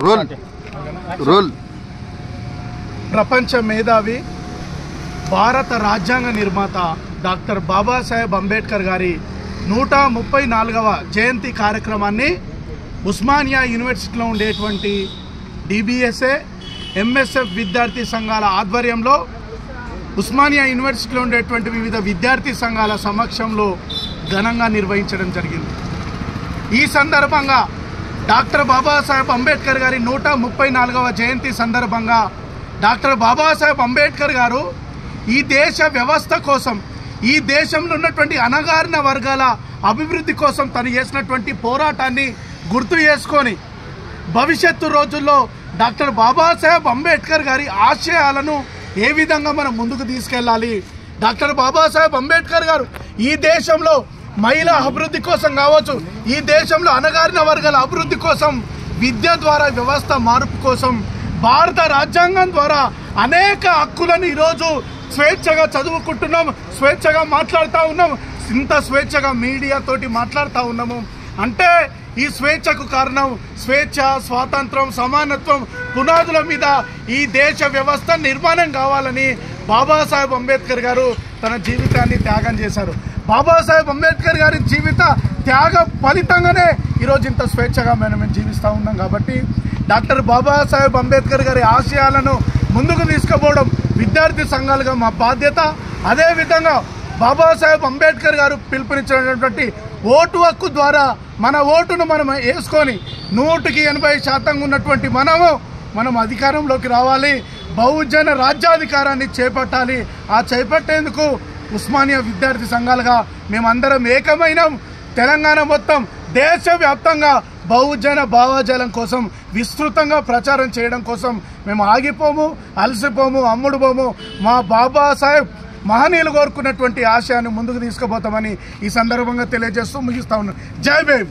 Role ప్రపంచ మేధావి భారత రాజ్యాంగ నిర్మాత డాక్టర్ బాబాసాహెబ్ అంబేద్కర్ గారి 134వ జయంతి కార్యక్రమాన్ని ఉస్మానియా యూనివర్సిటీలో ఉండేటువంటి డిబిఎస్ఏ ఎంఎస్ఎఫ్ విద్యార్థి సంఘాల ఆధ్వర్యంలో ఉస్మానియా యూనివర్సిటీలో ఉండేటువంటి వివిధ విద్యార్థి సంఘాల సమక్షంలో ఘనంగా నిర్వహించడం జరిగింది. ఈ సందర్భంగా డాక్టర్ బాబాసాహెబ్ అంబేద్కర్ గారి 134వ జయంతి సందర్భంగా డాక్టర్ బాబాసాహెబ్ అంబేద్కర్ గారు ఈ దేశ వ్యవస్థ కోసం, ఈ దేశంలో ఉన్నటువంటి అణగారిన వర్గాల అభివృద్ధి కోసం తను చేసినటువంటి పోరాటాన్ని గుర్తు చేసుకొని భవిష్యత్తు రోజుల్లో డాక్టర్ బాబాసాహెబ్ అంబేద్కర్ గారి ఆశయాలను ఏ విధంగా మనం ముందుకు తీసుకెళ్ళాలి, డాక్టర్ బాబాసాహెబ్ అంబేద్కర్ గారు ఈ దేశంలో మహిళా అభివృద్ధి కోసం కావచ్చు, ఈ దేశంలో అణగారిన వర్గాల అభివృద్ధి కోసం, విద్య ద్వారా వ్యవస్థ మార్పు కోసం, భారత రాజ్యాంగం ద్వారా అనేక హక్కులను ఈరోజు స్వేచ్ఛగా చదువుకుంటున్నాం, స్వేచ్ఛగా మాట్లాడుతూ ఉన్నాం, ఇంత స్వేచ్ఛగా మీడియాతోటి మాట్లాడుతూ ఉన్నాము అంటే ఈ స్వేచ్ఛకు కారణం స్వేచ్ఛ, స్వాతంత్రం, సమానత్వం పునాదుల మీద ఈ దేశ వ్యవస్థ నిర్మాణం కావాలని బాబాసాహెబ్ అంబేద్కర్ గారు తన జీవితాన్ని త్యాగం చేశారు. బాబాసాహెబ్ అంబేద్కర్ గారి జీవిత త్యాగ ఫలితంగానే ఈరోజు ఇంత స్వేచ్ఛగా మేము జీవిస్తూ ఉన్నాం. కాబట్టి డాక్టర్ బాబాసాహెబ్ అంబేద్కర్ గారి ఆశయాలను ముందుకు తీసుకుపోవడం విద్యార్థి సంఘాలుగా మా బాధ్యత. అదేవిధంగా బాబాసాహెబ్ అంబేద్కర్ గారు పిలుపునిచ్చినటువంటి ఓటు హక్కు ద్వారా మన ఓటును మనం వేసుకొని 100% ఉన్నటువంటి మనం అధికారంలోకి రావాలి, బహుజన రాజ్యాధికారాన్ని చేపట్టాలి. ఆ చేపట్టేందుకు ఉస్మానియా విద్యార్థి సంఘాలుగా మేమందరం ఏకమైనాం. తెలంగాణ మొత్తం దేశవ్యాప్తంగా బహుజన భావజాలం కోసం విస్తృతంగా ప్రచారం చేయడం కోసం మేము ఆగిపోము, అలసిపోము, అమ్ముడుపోము. మా బాబాసాహెబ్ మహనీయులు కోరుకున్నటువంటి ఆశయాన్ని ముందుకు తీసుకుపోతామని ఈ సందర్భంగా తెలియజేస్తూ ముగిస్తా ఉన్నాను. జై భీమ్.